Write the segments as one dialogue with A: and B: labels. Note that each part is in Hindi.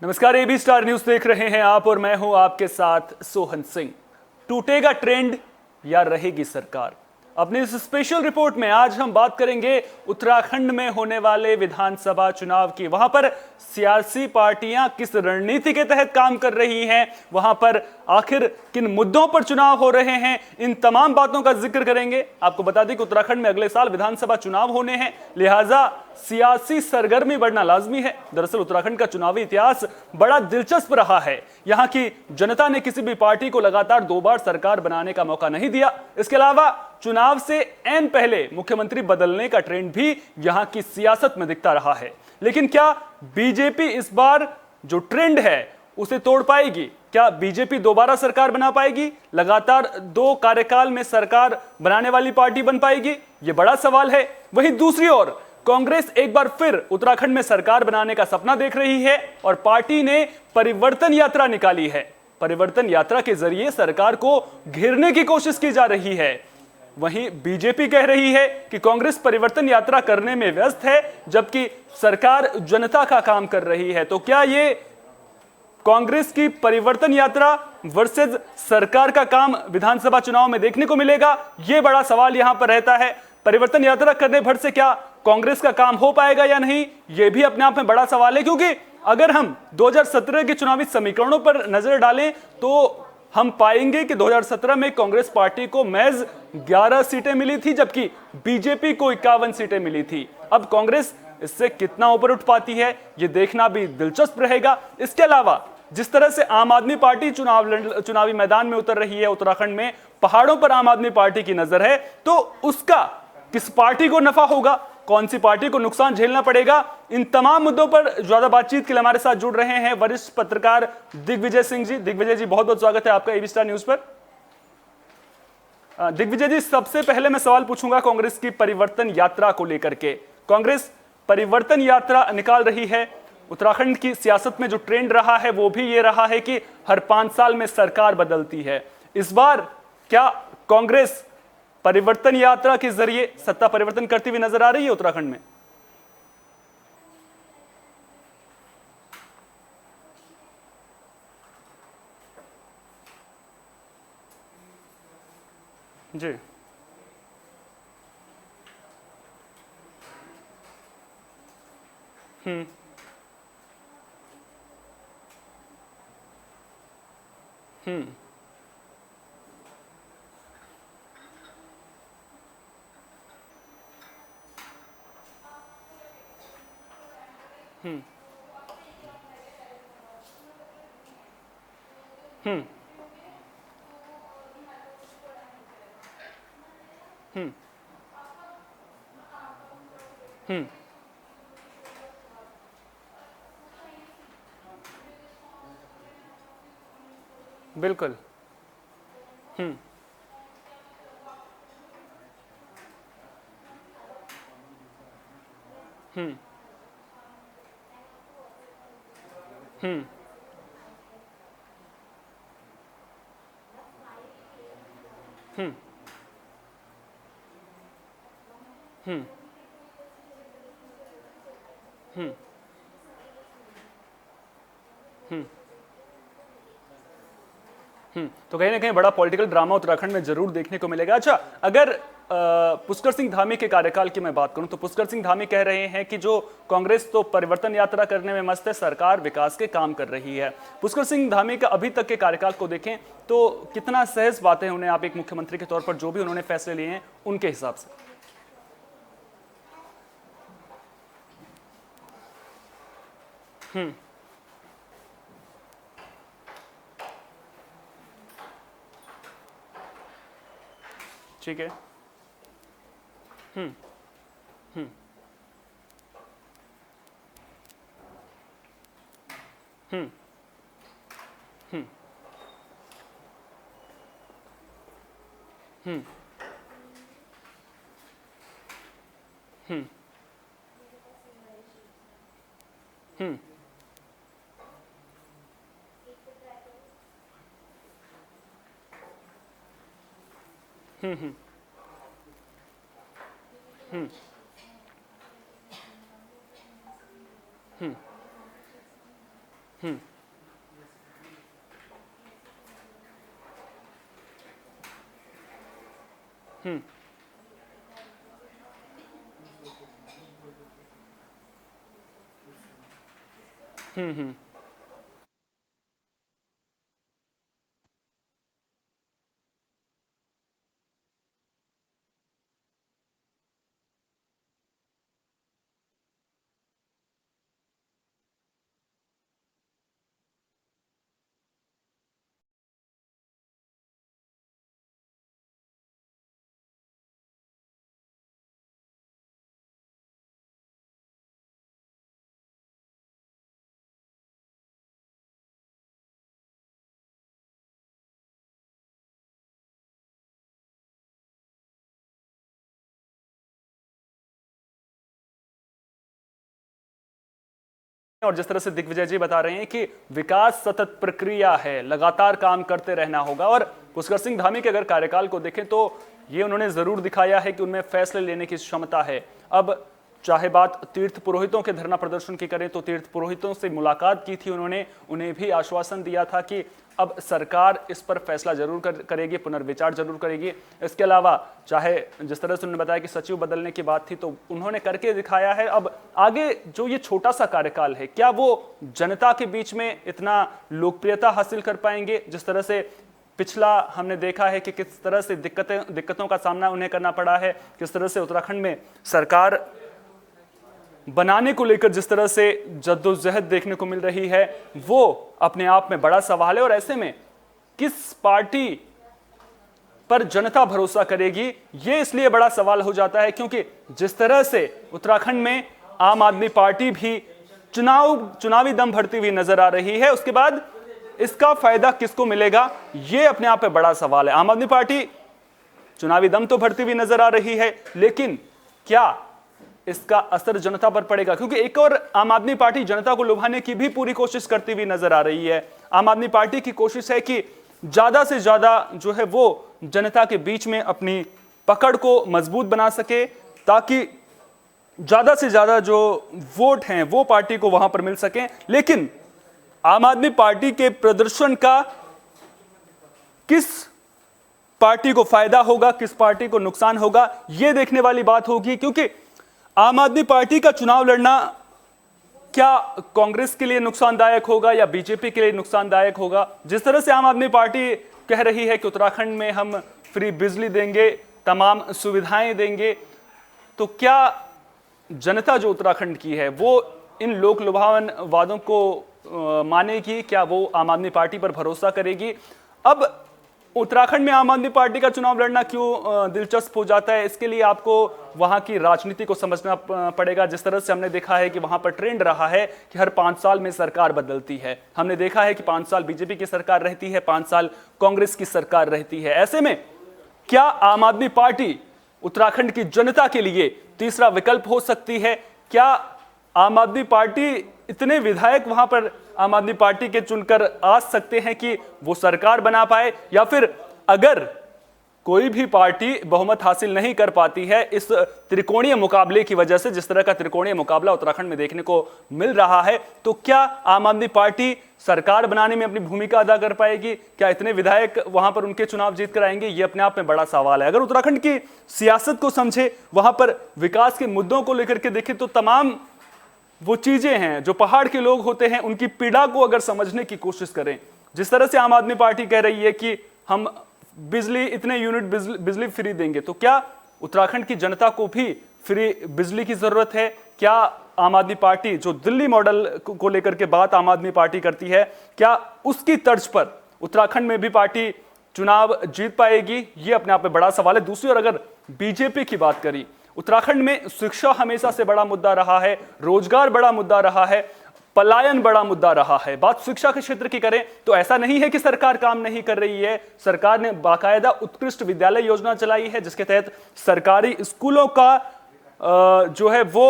A: नमस्कार, एबी स्टार न्यूज देख रहे हैं आप और मैं हूं आपके साथ सोहन सिंह। टूटेगा ट्रेंड या रहेगी सरकार? अपनी इस स्पेशल रिपोर्ट में आज हम बात करेंगे उत्तराखंड में होने वाले विधानसभा चुनाव की। वहां पर सियासी पार्टियां किस रणनीति के तहत काम कर रही हैं, वहां पर आखिर किन मुद्दों पर चुनाव हो रहे हैं, इन तमाम बातों का जिक्र करेंगे। आपको बता दें कि उत्तराखंड में अगले साल विधानसभा चुनाव होने हैं, लिहाजा सियासी सरगर्मी बढ़ना लाजमी है। दरअसल उत्तराखंड का चुनावी इतिहास बड़ा दिलचस्प रहा है। यहां की जनता ने किसी भी पार्टी को लगातार 2 बार सरकार बनाने का मौका नहीं दिया। इसके अलावा चुनाव से ऐन पहले मुख्यमंत्री बदलने का ट्रेंड भी यहां की सियासत में दिखता रहा है। लेकिन क्या बीजेपी इस बार जो ट्रेंड है उसे तोड़ पाएगी? क्या बीजेपी दोबारा सरकार बना पाएगी? लगातार 2 कार्यकाल में सरकार बनाने वाली पार्टी बन पाएगी? यह बड़ा सवाल है। वहीं दूसरी ओर कांग्रेस एक बार फिर उत्तराखंड में सरकार बनाने का सपना देख रही है और पार्टी ने परिवर्तन यात्रा निकाली है। परिवर्तन यात्रा के जरिए सरकार को घेरने की कोशिश की जा रही है। वहीं बीजेपी कह रही है कि कांग्रेस परिवर्तन यात्रा करने में व्यस्त है, जबकि सरकार जनता का काम कर रही है। तो क्या ये कांग्रेस की परिवर्तन यात्रा वर्सेस सरकार का काम विधानसभा चुनाव में देखने को मिलेगा? यह बड़ा सवाल यहां पर रहता है। परिवर्तन यात्रा करने भर से क्या कांग्रेस का काम हो पाएगा या नहीं, यह भी अपने आप में बड़ा सवाल है। क्योंकि अगर हम 2017 के चुनावी समीकरणों पर नजर डालें तो हम पाएंगे कि 2017 में कांग्रेस पार्टी को महज 11 सीटें मिली थी, जबकि बीजेपी को 51 सीटें मिली थी। अब कांग्रेस इससे कितना ऊपर उठ पाती है, यह देखना भी दिलचस्प रहेगा। इसके अलावा जिस तरह से आम आदमी पार्टी चुनावी मैदान में उतर रही है, उत्तराखंड में पहाड़ों पर आम आदमी पार्टी की नजर है, तो उसका किस पार्टी को नफा होगा, कौन सी पार्टी को नुकसान झेलना पड़ेगा? इन तमाम मुद्दों पर ज्यादा बातचीत के लिए हमारे साथ जुड़ रहे हैं वरिष्ठ पत्रकार दिग्विजय सिंह जी। दिग्विजय जी, बहुत बहुत स्वागत है आपका एबी स्टार न्यूज पर। दिग्विजय जी, सबसे पहले मैं सवाल पूछूंगा कांग्रेस की परिवर्तन यात्रा को लेकर के। कांग्रेस परिवर्तन यात्रा निकाल रही है। उत्तराखंड की सियासत में जो ट्रेंड रहा है वो भी ये रहा है कि हर 5 साल में सरकार बदलती है। इस बार क्या कांग्रेस परिवर्तन यात्रा के जरिए सत्ता परिवर्तन करती हुई नजर आ रही है उत्तराखंड में? जी। हम्म हम्म हम्म हम्म हम्म हम्म बिल्कुल। हम्म हम्म हम्म हम्म हम्म हम्म हम्म तो कहीं ना कहीं बड़ा पॉलिटिकल ड्रामा उत्तराखंड में जरूर देखने को मिलेगा। अच्छा, अगर पुष्कर सिंह धामी के कार्यकाल की मैं बात करूं तो पुष्कर सिंह धामी कह रहे हैं कि जो कांग्रेस तो परिवर्तन यात्रा करने में मस्त है, सरकार विकास के काम कर रही है। पुष्कर सिंह धामी का अभी तक के कार्यकाल को देखें तो कितना सहज बातें उन्हें, आप एक मुख्यमंत्री के तौर पर जो भी उन्होंने फैसले लिए हैं उनके हिसाब से? हम्म ठीक है। हम्म हम्म हम्म हम्म हम्म हम्म हम्म हम्म हम्म हम्म। हम्म। हम्म। और जिस तरह से दिग्विजय जी बता रहे हैं कि विकास सतत प्रक्रिया है, लगातार काम करते रहना होगा। और पुष्कर सिंह धामी के अगर कार्यकाल को देखें तो ये उन्होंने जरूर दिखाया है कि उनमें फैसले लेने की क्षमता है। अब चाहे बात तीर्थ पुरोहितों के धरना प्रदर्शन की करें तो तीर्थ पुरोहितों से मुलाकात की थी उन्होंने, उन्हें भी आश्वासन दिया था कि अब सरकार इस पर फैसला जरूर करेगी, पुनर्विचार जरूर करेगी। इसके अलावा चाहे जिस तरह से उन्होंने बताया कि सचिव बदलने की बात थी तो उन्होंने करके दिखाया है। अब आगे जो ये छोटा सा कार्यकाल है, क्या वो जनता के बीच में इतना लोकप्रियता हासिल कर पाएंगे? जिस तरह से पिछला हमने देखा है कि किस तरह से दिक्कतों का सामना उन्हें करना पड़ा है, किस तरह से उत्तराखंड में सरकार बनाने को लेकर जिस तरह से जद्दोजहद देखने को मिल रही है, वो अपने आप में बड़ा सवाल है। और ऐसे में किस पार्टी पर जनता भरोसा करेगी, ये इसलिए बड़ा सवाल हो जाता है क्योंकि जिस तरह से उत्तराखंड में आम आदमी पार्टी भी चुनावी दम भरती हुई नजर आ रही है, उसके बाद इसका फायदा किसको मिलेगा, ये अपने आप में बड़ा सवाल है। आम आदमी पार्टी चुनावी दम तो भरती हुई नजर आ रही है, लेकिन क्या इसका असर जनता पर पड़ेगा? क्योंकि एक और आम आदमी पार्टी जनता को लुभाने की भी पूरी कोशिश करती हुई नजर आ रही है। आम आदमी पार्टी की कोशिश है कि ज्यादा से ज्यादा जो है वो जनता के बीच में अपनी पकड़ को मजबूत बना सके, ताकि ज्यादा से ज्यादा जो वोट हैं वो पार्टी को वहां पर मिल सके। लेकिन आम आदमी पार्टी के प्रदर्शन का किस पार्टी को फायदा होगा, किस पार्टी को नुकसान होगा, यह देखने वाली बात होगी। क्योंकि आम आदमी पार्टी का चुनाव लड़ना क्या कांग्रेस के लिए नुकसानदायक होगा या बीजेपी के लिए नुकसानदायक होगा? जिस तरह से आम आदमी पार्टी कह रही है कि उत्तराखंड में हम फ्री बिजली देंगे, तमाम सुविधाएं देंगे, तो क्या जनता जो उत्तराखंड की है वो इन लोक लुभावन वादों को मानेगी? क्या वो आम आदमी पार्टी पर भरोसा करेगी? अब उत्तराखंड में आम आदमी पार्टी का चुनाव लड़ना क्यों दिलचस्प हो जाता है, इसके लिए आपको वहां की राजनीति को समझना पड़ेगा। जिस तरह से हमने देखा है कि वहां पर ट्रेंड रहा है कि हर 5 साल में सरकार बदलती है। हमने देखा है कि 5 साल बीजेपी की सरकार रहती है, 5 साल कांग्रेस की सरकार रहती है। ऐसे में क्या आम आदमी पार्टी उत्तराखंड की जनता के लिए तीसरा विकल्प हो सकती है? क्या आम आदमी पार्टी इतने विधायक वहां पर आम आदमी पार्टी के चुनकर आ सकते हैं कि वो सरकार बना पाए? या फिर अगर कोई भी पार्टी बहुमत हासिल नहीं कर पाती है इस त्रिकोणीय मुकाबले की वजह से, जिस तरह का त्रिकोणीय मुकाबला उत्तराखंड में देखने को मिल रहा है, तो क्या आम आदमी पार्टी सरकार बनाने में अपनी भूमिका अदा कर पाएगी? क्या इतने विधायक वहां पर उनके चुनाव जीत कर आएंगे? ये अपने आप में बड़ा सवाल है। अगर उत्तराखंड की सियासत को समझे, वहां पर विकास के मुद्दों को लेकर के देखें, तो तमाम वो चीजें हैं जो पहाड़ के लोग होते हैं, उनकी पीड़ा को अगर समझने की कोशिश करें, जिस तरह से आम आदमी पार्टी कह रही है कि हम बिजली इतने यूनिट बिजली फ्री देंगे, तो क्या उत्तराखंड की जनता को भी फ्री बिजली की जरूरत है? क्या आम आदमी पार्टी जो दिल्ली मॉडल को लेकर के बात आम आदमी पार्टी करती है, क्या उसकी तर्ज पर उत्तराखंड में भी पार्टी चुनाव जीत पाएगी? ये अपने आप में बड़ा सवाल है। दूसरी ओर अगर बीजेपी की बात करी, उत्तराखंड में शिक्षा हमेशा से बड़ा मुद्दा रहा है, रोजगार बड़ा मुद्दा रहा है, पलायन बड़ा मुद्दा रहा है। बात शिक्षा के क्षेत्र की करें तो ऐसा नहीं है कि सरकार काम नहीं कर रही है। सरकार ने बाकायदा उत्कृष्ट विद्यालय योजना चलाई है, जिसके तहत सरकारी स्कूलों का जो है वो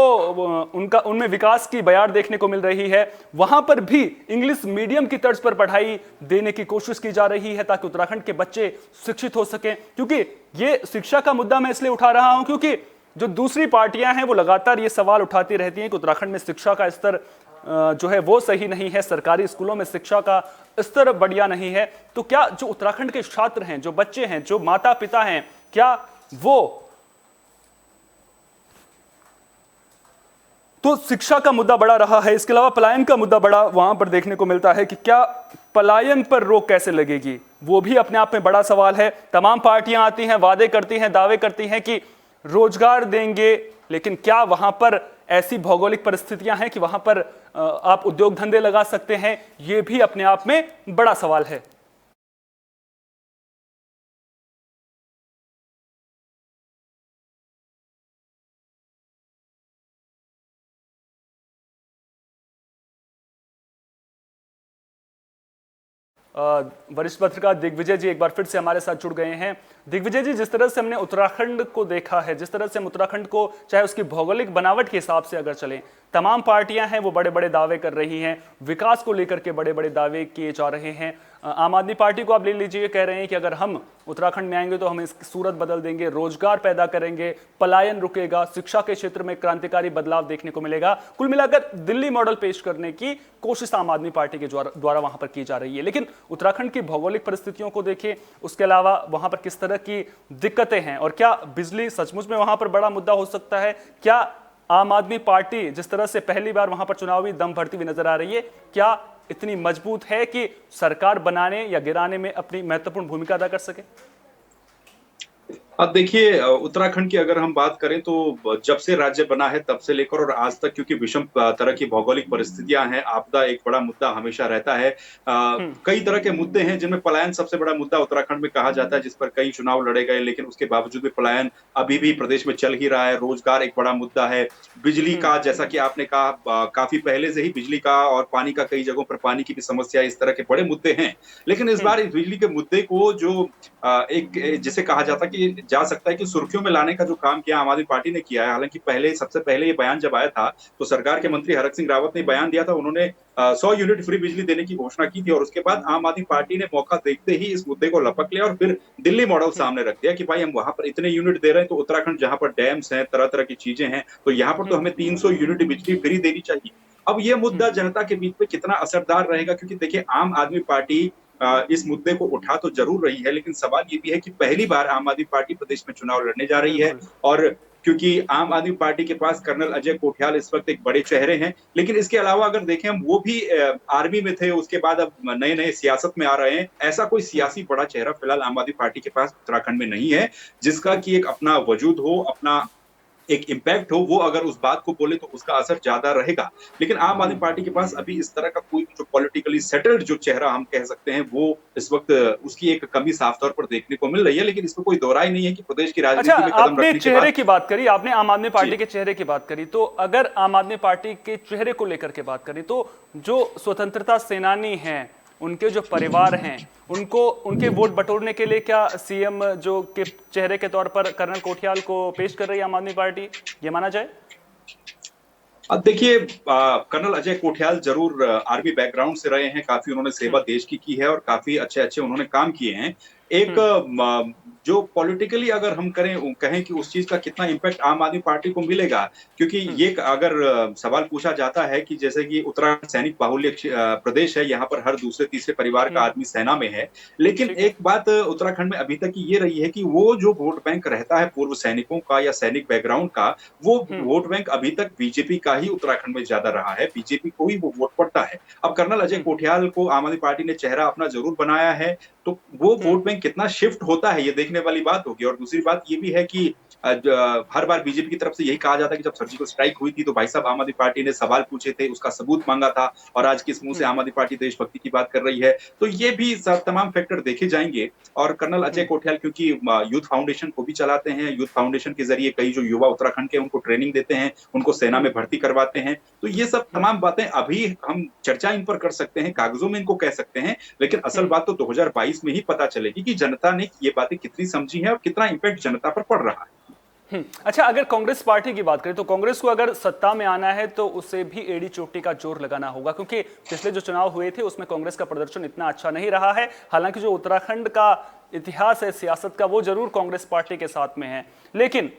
A: उनमें विकास की बयार देखने को मिल रही है। वहां पर भी इंग्लिश मीडियम की तर्ज पर पढ़ाई देने की कोशिश की जा रही है ताकि उत्तराखंड के बच्चे शिक्षित हो सकें। क्योंकि ये शिक्षा का मुद्दा मैं इसलिए उठा रहा हूं क्योंकि जो दूसरी पार्टियां हैं वो लगातार ये सवाल उठाती रहती हैं कि उत्तराखंड में शिक्षा का स्तर जो है वो सही नहीं है, सरकारी स्कूलों में शिक्षा का स्तर बढ़िया नहीं है, तो क्या जो उत्तराखंड के छात्र हैं, जो बच्चे हैं, जो माता पिता हैं, क्या वो तो शिक्षा का मुद्दा बड़ा रहा है। इसके अलावा पलायन का मुद्दा बड़ा वहां पर देखने को मिलता है कि क्या पलायन पर रोक कैसे लगेगी, वो भी अपने आप में बड़ा सवाल है। तमाम पार्टियां आती हैं, वादे करती हैं, दावे करती हैं कि रोजगार देंगे, लेकिन क्या वहां पर ऐसी भौगोलिक परिस्थितियां हैं कि वहां पर आप उद्योग धंधे लगा सकते हैं, ये भी अपने आप में बड़ा सवाल है। वरिष्ठ पत्रकार दिग्विजय जी एक बार फिर से हमारे साथ जुड़ गए हैं। दिग्विजय जी, जिस तरह से हमने उत्तराखंड को देखा है, जिस तरह से हम उत्तराखंड को चाहे उसकी भौगोलिक बनावट के हिसाब से अगर चलें, तमाम पार्टियां हैं वो बड़े बड़े दावे कर रही हैं, विकास को लेकर के बड़े बड़े दावे किए जा रहे हैं। आम आदमी पार्टी को आप ले लीजिए, कह रहे हैं कि अगर हम उत्तराखंड में आएंगे तो हम इस सूरत बदल देंगे, रोजगार पैदा करेंगे, पलायन रुकेगा, शिक्षा के क्षेत्र में क्रांतिकारी बदलाव देखने को मिलेगा। कुल मिलाकर दिल्ली मॉडल पेश करने की कोशिश आम आदमी पार्टी के द्वारा वहां पर की जा रही है। लेकिन उत्तराखंड की भौगोलिक परिस्थितियों को देखें, उसके अलावा वहां पर किस तरह की दिक्कतें हैं, और क्या बिजली सचमुच में वहां पर बड़ा मुद्दा हो सकता है? क्या आम आदमी पार्टी जिस तरह से पहली बार वहां पर चुनावी दम भरती हुई नजर आ रही है, क्या इतनी मजबूत है कि सरकार बनाने या गिराने में अपनी महत्वपूर्ण भूमिका अदा कर सके?
B: अब देखिए, उत्तराखंड की अगर हम बात करें तो जब से राज्य बना है तब से लेकर और आज तक, क्योंकि विषम तरह की भौगोलिक परिस्थितियां हैं, आपदा एक बड़ा मुद्दा हमेशा रहता है। कई तरह के मुद्दे हैं जिनमें पलायन सबसे बड़ा मुद्दा उत्तराखंड में कहा जाता है, जिस पर कई चुनाव लड़े गए, लेकिन उसके बावजूद भी पलायन अभी भी प्रदेश में चल ही रहा है। रोजगार एक बड़ा मुद्दा है। बिजली का, जैसा कि आपने कहा, काफी पहले से ही बिजली का और पानी का, कई जगहों पर पानी की भी समस्या, इस तरह के बड़े मुद्दे हैं। लेकिन इस बार इस बिजली के मुद्दे को जो एक जिसे कहा जाता कि जा सकता है कि सुर्खियों में लाने का जो काम किया आम आदमी पार्टी ने किया है। हालांकि सबसे पहले ये बयान जब आया था तो सरकार के मंत्री हरक सिंह रावत ने बयान दिया था, उन्होंने 100 यूनिट फ्री बिजली देने की घोषणा की थी, और उसके बाद आम आदमी पार्टी ने मौका देखते ही इस मुद्दे को लपक लिया और फिर दिल्ली मॉडल सामने रख दिया कि भाई हम वहां पर इतने यूनिट दे रहे हैं, तो उत्तराखंड जहां पर डैम्स हैं, तरह तरह की चीजें हैं, तो यहाँ पर तो हमें 300 यूनिट बिजली फ्री देनी चाहिए। अब ये मुद्दा जनता के बीच में कितना असरदार रहेगा, क्योंकि देखिए आम आदमी पार्टी इस मुद्दे को उठा तो जरूर रही है, लेकिन सवाल ये भी है कि पहली बार आम आदमी पार्टी प्रदेश में चुनाव लड़ने जा रही है, और क्योंकि आम आदमी पार्टी के पास कर्नल अजय कोठियाल इस वक्त एक बड़े चेहरे हैं। लेकिन इसके अलावा अगर देखें, हम वो भी आर्मी में थे, उसके बाद अब नए नए सियासत में आ रहे हैं। ऐसा कोई सियासी बड़ा चेहरा फिलहाल आम आदमी पार्टी के पास उत्तराखंड में नहीं है जिसका कि एक अपना वजूद हो, अपना एक इम्पैक्ट हो। वो अगर उस बात को बोले तो उसका असर ज्यादा रहेगा। लेकिन आम आदमी पार्टी के पास अभी इस तरह का कोई जो पॉलिटिकली सेटल्ड जो चेहरा हम कह सकते हैं, वो इस वक्त उसकी एक कमी साफ तौर पर देखने को मिल रही है। लेकिन इसमें कोई दोहराई नहीं है कि प्रदेश की राजनीति में कदम
A: आपने
B: रखने
A: चेहरे की बात करी, आपने आम आदमी पार्टी के चेहरे की बात करी, तो अगर आम आदमी पार्टी के चेहरे को लेकर के बात करी, तो जो स्वतंत्रता सेनानी हैं, उनके जो परिवार हैं, उनको उनके वोट बटोरने के लिए क्या सीएम जो के चेहरे के तौर पर कर्नल कोठियाल को पेश कर रही है आम आदमी पार्टी, ये माना जाए?
B: अब देखिए, कर्नल अजय कोठियाल जरूर आर्मी बैकग्राउंड से रहे हैं, काफी उन्होंने सेवा देश की है और काफी अच्छे अच्छे उन्होंने काम किए हैं। एक जो पॉलिटिकली अगर हम कहें कि उस चीज का कितना इम्पैक्ट आम आदमी पार्टी को मिलेगा, क्योंकि ये अगर सवाल पूछा जाता है कि जैसे कि उत्तराखंड सैनिक बाहुल्य प्रदेश है, यहाँ पर हर दूसरे तीसरे परिवार का आदमी सेना में है। लेकिन एक बात उत्तराखंड में अभी तक की ये रही है कि वो जो वोट बैंक रहता है पूर्व सैनिकों का या सैनिक बैकग्राउंड का, वो वोट बैंक अभी तक बीजेपी का ही उत्तराखंड में ज्यादा रहा है, बीजेपी को ही वो वोट पड़ता है। अब कर्नल अजय कोठियाल को आम आदमी पार्टी ने चेहरा अपना जरूर बनाया है, तो वो वोट बैंक कितना शिफ्ट होता है ये देखने वाली बात होगी। और दूसरी बात ये भी है कि हर बार बीजेपी की तरफ से यही कहा जाता है कि जब सर्जिकल स्ट्राइक हुई थी तो भाई साहब आम आदमी पार्टी ने सवाल पूछे थे, उसका सबूत मांगा था, और आज किस मुंह से आम आदमी पार्टी देशभक्ति की बात कर रही है। तो ये भी तमाम फैक्टर देखे जाएंगे। और कर्नल अजय कोठियाल क्योंकि यूथ फाउंडेशन को भी चलाते हैं, यूथ फाउंडेशन के जरिए कई जो युवा उत्तराखंड के उनको ट्रेनिंग देते हैं, उनको सेना में भर्ती करवाते हैं, तो ये सब तमाम बातें अभी हम चर्चा इन पर कर सकते हैं, कागजों में इनको कह सकते हैं, लेकिन असल बात तो 2022 में ही पता चलेगी कि जनता ने ये बातें कितनी समझी है और कितना इंपैक्ट जनता पर पड़ रहा है।
A: अच्छा, अगर कांग्रेस पार्टी की बात करें तो कांग्रेस को अगर सत्ता में आना है तो उसे भी एड़ी चोटी का जोर लगाना होगा, क्योंकि पिछले जो चुनाव हुए थे उसमें कांग्रेस का प्रदर्शन इतना अच्छा नहीं रहा है। हालांकि जो उत्तराखंड का इतिहास है सियासत का, वो जरूर कांग्रेस पार्टी के साथ में है, लेकिन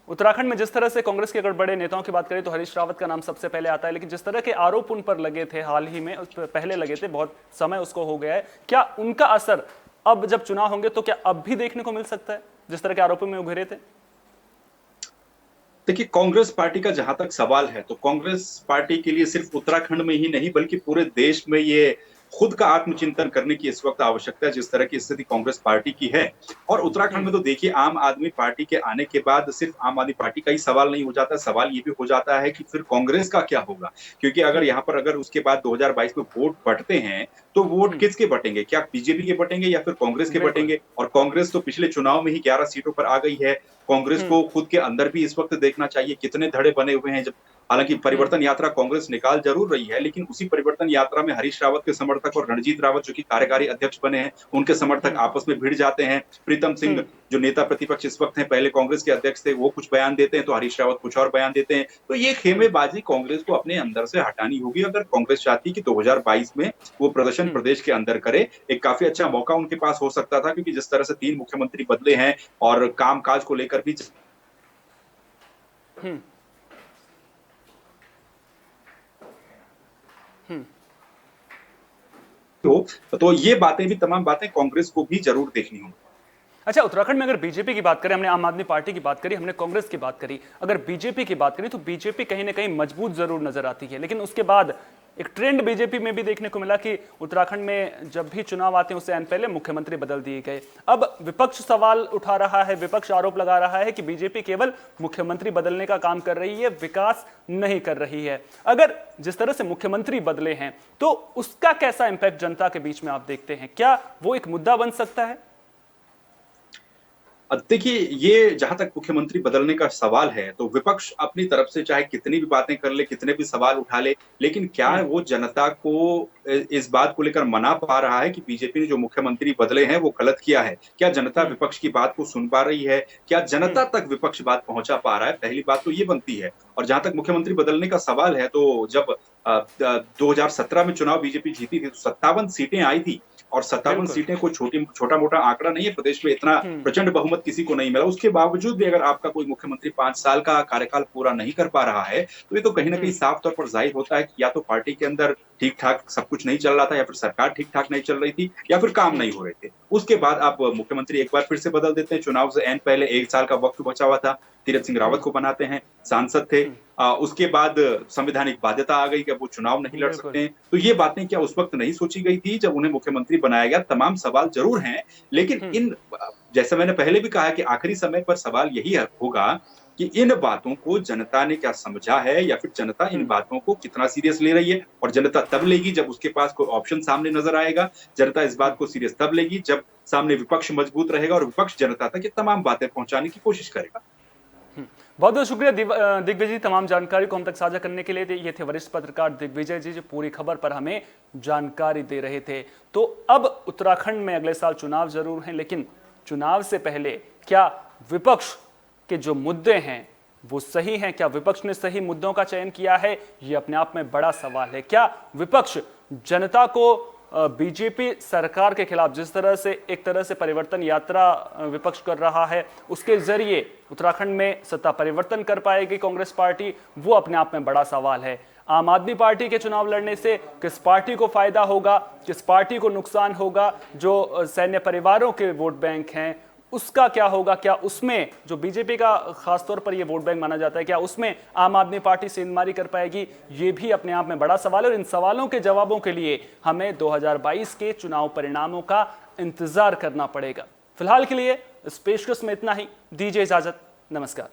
A: उत्तराखंड में जिस तरह से कांग्रेस के अगर बड़े नेताओं की बात करें तो हरीश रावत का नाम सबसे पहले आता है, लेकिन जिस तरह के आरोप उन पर लगे थे हाल ही में, पहले लगे थे, बहुत समय उसको हो गया है, क्या उनका असर अब जब चुनाव होंगे तो क्या अब भी देखने को मिल सकता है जिस तरह के आरोपों में उभरे थे?
B: देखिए, कांग्रेस पार्टी का जहां तक सवाल है तो कांग्रेस पार्टी के लिए सिर्फ उत्तराखंड में ही नहीं बल्कि पूरे देश में ये खुद का आत्मचिंतन करने की इस वक्त आवश्यकता है, जिस तरह की स्थिति कांग्रेस पार्टी की है। और उत्तराखंड में तो देखिए, आम आदमी पार्टी के आने के बाद सिर्फ आम आदमी पार्टी का ही सवाल नहीं हो जाता, सवाल ये भी हो जाता है कि फिर कांग्रेस का क्या होगा। क्योंकि अगर उसके बाद 2022 में वोट बंटते हैं तो वोट किसके बटेंगे? क्या बीजेपी के बटेंगे या फिर कांग्रेस के बटेंगे? और कांग्रेस तो पिछले चुनाव में ही 11 सीटों पर आ गई है। कांग्रेस को खुद के अंदर भी इस वक्त देखना चाहिए कितने धड़े बने हुए हैं। जब हालांकि परिवर्तन यात्रा कांग्रेस निकाल जरूर रही है, लेकिन उसी परिवर्तन यात्रा में हरीश रावत के समर्थक और रणजीत रावत जो कि कार्यकारी अध्यक्ष बने हैं, उनके समर्थक आपस में भिड़ जाते हैं। प्रीतम सिंह जो नेता प्रतिपक्ष इस वक्त हैं, पहले कांग्रेस के अध्यक्ष थे, वो कुछ बयान देते हैं तो हरीश रावत कुछ और बयान देते हैं। तो ये खेमेबाजी कांग्रेस को अपने अंदर से हटानी होगी अगर कांग्रेस चाहती कि 2022 में वो प्रदर्शन प्रदेश के अंदर करे। एक काफी अच्छा मौका उनके पास हो सकता था, क्योंकि जिस तरह से 3 मुख्यमंत्री बदले हैं और कामकाज को लेकर भी तो ये बातें भी, तमाम बातें कांग्रेस को भी जरूर देखनी होंगी।
A: अच्छा, उत्तराखंड में अगर बीजेपी की बात करें, हमने आम आदमी पार्टी की बात करी, हमने कांग्रेस की बात करी, अगर बीजेपी की बात करें तो बीजेपी कहीं ना कहीं मजबूत जरूर नजर आती है, लेकिन उसके बाद एक ट्रेंड बीजेपी में भी देखने को मिला कि उत्तराखंड में जब भी चुनाव आते हैं उससे आने पहले मुख्यमंत्री बदल दिए गए। अब विपक्ष सवाल उठा रहा है, विपक्ष आरोप लगा रहा है कि बीजेपी केवल मुख्यमंत्री बदलने का काम कर रही है, विकास नहीं कर रही है। अगर जिस तरह से मुख्यमंत्री बदले हैं तो उसका कैसा इंपैक्ट जनता के बीच में आप देखते हैं? क्या वो एक मुद्दा बन सकता है?
B: देखिए, ये जहां तक मुख्यमंत्री बदलने का सवाल है तो विपक्ष अपनी तरफ से चाहे कितनी भी बातें कर ले, कितने भी सवाल उठा ले, लेकिन क्या वो जनता को इस बात को लेकर मना पा रहा है कि बीजेपी ने जो मुख्यमंत्री बदले हैं वो गलत किया है? क्या जनता विपक्ष की बात को सुन पा रही है? क्या जनता तक विपक्ष बात पहुंचा पा रहा है? पहली बात तो ये बनती है। और जहां तक मुख्यमंत्री बदलने का सवाल है तो जब 2017 में चुनाव बीजेपी जीती थी तो 57 सीटें आई थी, और 57 सीटें कोई छोटा मोटा आंकड़ा नहीं है। प्रदेश में इतना प्रचंड बहुमत किसी को नहीं मिला। उसके बावजूद भी अगर आपका कोई मुख्यमंत्री 5 साल का कार्यकाल पूरा नहीं कर पा रहा है तो ये तो कहीं ना कहीं साफ तौर पर जाहिर होता है कि या तो पार्टी के अंदर ठीक ठाक सब कुछ नहीं चल रहा था, या फिर सरकार ठीक ठाक नहीं चल रही थी, या फिर काम नहीं हो रहे थे। उसके बाद आप मुख्यमंत्री एक बार फिर से बदल देते हैं। चुनाव से ऐन पहले 1 साल का वक्त बचा हुआ था, तीरथ सिंह रावत को बनाते हैं, सांसद थे। उसके बाद संवैधानिक बाध्यता आ गई कि अब वो चुनाव नहीं लड़ सकते हैं। तो ये बातें क्या उस वक्त नहीं सोची गई थी जब उन्हें मुख्यमंत्री बनाया गया? तमाम सवाल जरूर हैं, लेकिन जैसा मैंने पहले भी कहा कि आखिरी समय पर सवाल यही होगा कि इन बातों को जनता ने क्या समझा है, या फिर जनता इन बातों को कितना सीरियस ले रही है। और जनता तब लेगी जब उसके पास कोई ऑप्शन सामने नजर आएगा। जनता इस बात को सीरियस तब लेगी जब सामने विपक्ष मजबूत रहेगा और विपक्ष जनता तक ये तमाम बातें पहुंचाने की कोशिश करेगा।
A: बहुत बहुत शुक्रिया दिग्विजय जी, तमाम जानकारी को हम तक साझा करने के लिए। ये थे वरिष्ठ पत्रकार दिग्विजय जी जो पूरी खबर पर हमें जानकारी दे रहे थे। तो अब उत्तराखंड में अगले साल चुनाव जरूर हैं, लेकिन चुनाव से पहले क्या विपक्ष के जो मुद्दे हैं वो सही हैं? क्या विपक्ष ने सही मुद्दों का चयन किया है? ये अपने आप में बड़ा सवाल है। क्या विपक्ष जनता को बीजेपी सरकार के खिलाफ जिस तरह से एक तरह से परिवर्तन यात्रा विपक्ष कर रहा है उसके जरिए उत्तराखंड में सत्ता परिवर्तन कर पाएगी कांग्रेस पार्टी? वो अपने आप में बड़ा सवाल है। आम आदमी पार्टी के चुनाव लड़ने से किस पार्टी को फायदा होगा, किस पार्टी को नुकसान होगा? जो सैन्य परिवारों के वोट बैंक हैं उसका क्या होगा? क्या उसमें जो बीजेपी का खासतौर पर ये वोट बैंक माना जाता है, क्या उसमें आम आदमी पार्टी सेंधमारी कर पाएगी? ये भी अपने आप में बड़ा सवाल है और इन सवालों के जवाबों के लिए हमें 2022 के चुनाव परिणामों का इंतजार करना पड़ेगा। फिलहाल के लिए इस पेशकश में इतना ही। दीजिए इजाजत, नमस्कार।